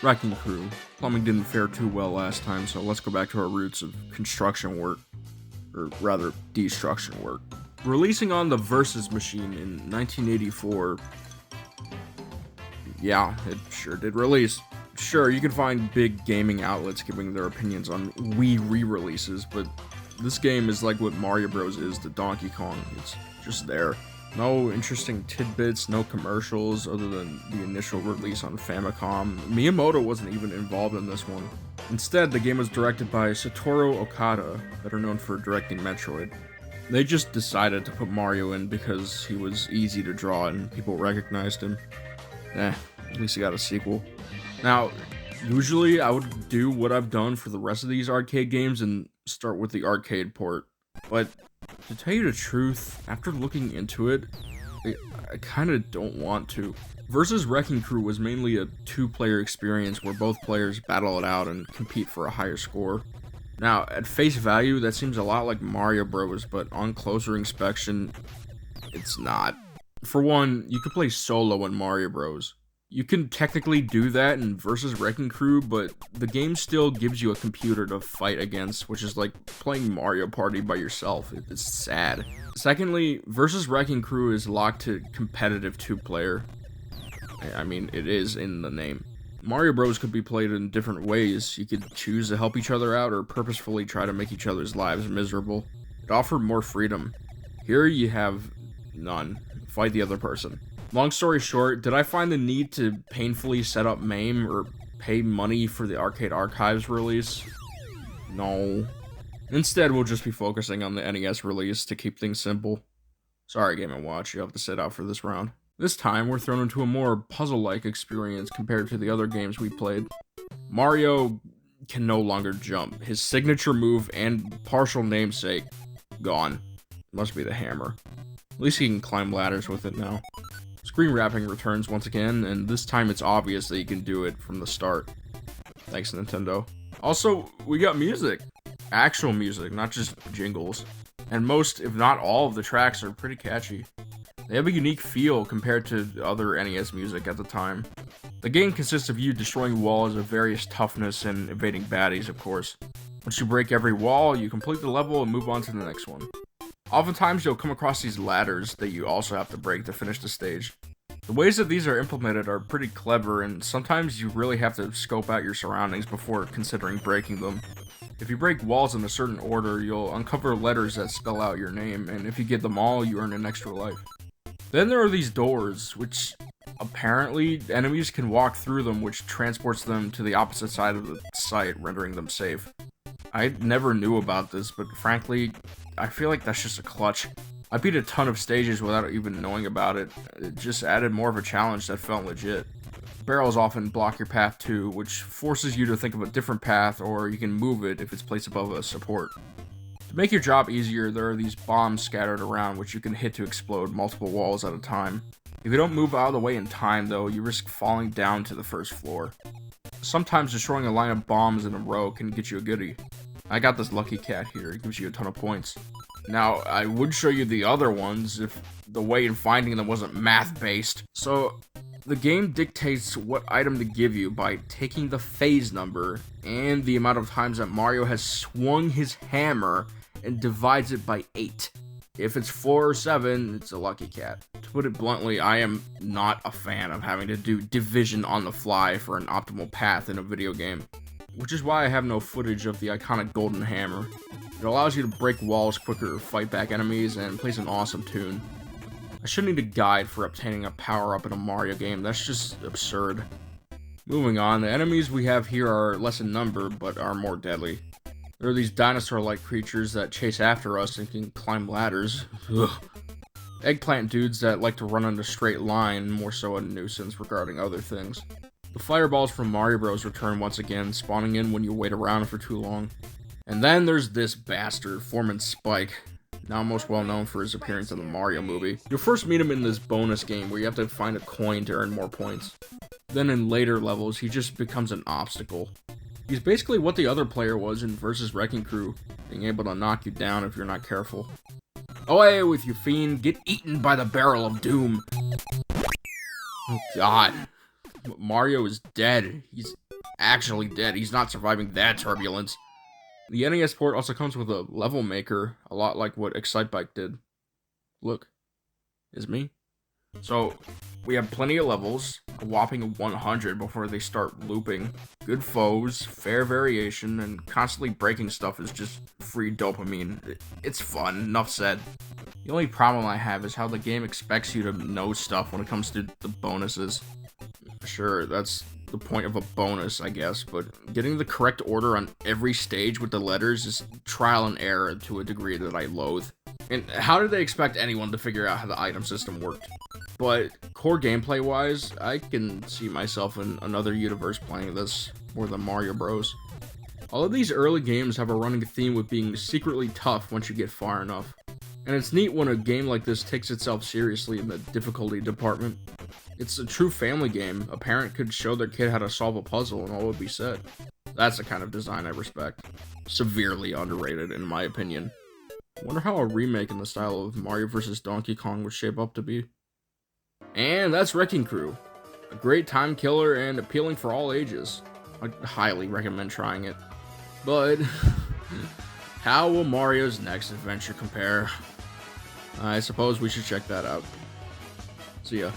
Wrecking Crew. Plumbing didn't fare too well last time, so let's go back to our roots of construction work, or rather, destruction work. Releasing on the Versus machine in 1984, yeah, it sure did release. Sure, you can find big gaming outlets giving their opinions on Wii re-releases, but this game is like what Mario Bros. Is to Donkey Kong. It's just there. No interesting tidbits, no commercials other than the initial release on Famicom. Miyamoto wasn't even involved in this one. Instead, the game was directed by Satoru Okada, better known for directing Metroid. They just decided to put Mario in because he was easy to draw and people recognized him. At least he got a sequel. Now, usually I would do what I've done for the rest of these arcade games and start with the arcade port, but to tell you the truth, after looking into it, I kinda don't want to. Versus Wrecking Crew was mainly a two-player experience where both players battle it out and compete for a higher score. Now, at face value, that seems a lot like Mario Bros, but on closer inspection, it's not. For one, you could play solo in Mario Bros. You can technically do that in Versus Wrecking Crew, but the game still gives you a computer to fight against, which is like playing Mario Party by yourself. It's sad. Secondly, Versus Wrecking Crew is locked to competitive two-player. I mean, it is in the name. Mario Bros could be played in different ways. You could choose to help each other out or purposefully try to make each other's lives miserable. It offered more freedom. Here you have none. Fight the other person. Long story short, did I find the need to painfully set up MAME or pay money for the Arcade Archives release? No. Instead, we'll just be focusing on the NES release to keep things simple. Sorry, Game & Watch, you'll have to sit out for this round. This time, we're thrown into a more puzzle-like experience compared to the other games we played. Mario can no longer jump. His signature move and partial namesake, gone. Must be the hammer. At least he can climb ladders with it now. Screen wrapping returns once again, and this time it's obvious that you can do it from the start. Thanks, Nintendo. Also, we got music. Actual music, not just jingles. And most, if not all, of the tracks are pretty catchy. They have a unique feel compared to other NES music at the time. The game consists of you destroying walls of various toughness and evading baddies, of course. Once you break every wall, you complete the level and move on to the next one. Oftentimes, you'll come across these ladders that you also have to break to finish the stage. The ways that these are implemented are pretty clever, and sometimes you really have to scope out your surroundings before considering breaking them. If you break walls in a certain order, you'll uncover letters that spell out your name, and if you get them all, you earn an extra life. Then there are these doors, which apparently enemies can walk through them, which transports them to the opposite side of the site, rendering them safe. I never knew about this, but frankly, I feel like that's just a clutch. I beat a ton of stages without even knowing about it. It just added more of a challenge that felt legit. Barrels often block your path too, which forces you to think of a different path, or you can move it if it's placed above a support. To make your job easier, there are these bombs scattered around which you can hit to explode multiple walls at a time. If you don't move out of the way in time though, you risk falling down to the first floor. Sometimes destroying a line of bombs in a row can get you a goodie. I got this lucky cat here, it gives you a ton of points. Now, I would show you the other ones if the way in finding them wasn't math-based. So, the game dictates what item to give you by taking the phase number and the amount of times that Mario has swung his hammer and divides it by 8. If it's 4 or 7, it's a lucky cat. To put it bluntly, I am not a fan of having to do division on the fly for an optimal path in a video game, which is why I have no footage of the iconic golden hammer. It allows you to break walls quicker, fight back enemies, and plays an awesome tune. I should need a guide for obtaining a power-up in a Mario game, that's just absurd. Moving on, the enemies we have here are less in number, but are more deadly. There are these dinosaur-like creatures that chase after us and can climb ladders. Ugh. Eggplant dudes that like to run in a straight line, more so a nuisance regarding other things. The fireballs from Mario Bros. Return once again, spawning in when you wait around for too long. And then there's this bastard, Foreman Spike, now most well known for his appearance in the Mario movie. You'll first meet him in this bonus game where you have to find a coin to earn more points. Then in later levels, he just becomes an obstacle. He's basically what the other player was in Versus Wrecking Crew, being able to knock you down if you're not careful. Away with you, fiend, get eaten by the barrel of doom. Oh god. Mario is dead. He's actually dead. He's not surviving that turbulence. The NES port also comes with a level maker, a lot like what Excitebike did. Look, is me. So, we have plenty of levels, a whopping 100 before they start looping. Good foes, fair variation, and constantly breaking stuff is just free dopamine. It's fun, enough said. The only problem I have is how the game expects you to know stuff when it comes to the bonuses. Sure, that's the point of a bonus, I guess, but getting the correct order on every stage with the letters is trial and error to a degree that I loathe. And how did they expect anyone to figure out how the item system worked? But core gameplay wise, I can see myself in another universe playing this more than Mario Bros. All of these early games have a running theme with being secretly tough once you get far enough. And it's neat when a game like this takes itself seriously in the difficulty department. It's a true family game. A parent could show their kid how to solve a puzzle and all would be said. That's the kind of design I respect. Severely underrated in my opinion. Wonder how a remake in the style of Mario vs. Donkey Kong would shape up to be. And that's Wrecking Crew. A great time killer and appealing for all ages. I highly recommend trying it. But how will Mario's next adventure compare? I suppose we should check that out. See ya.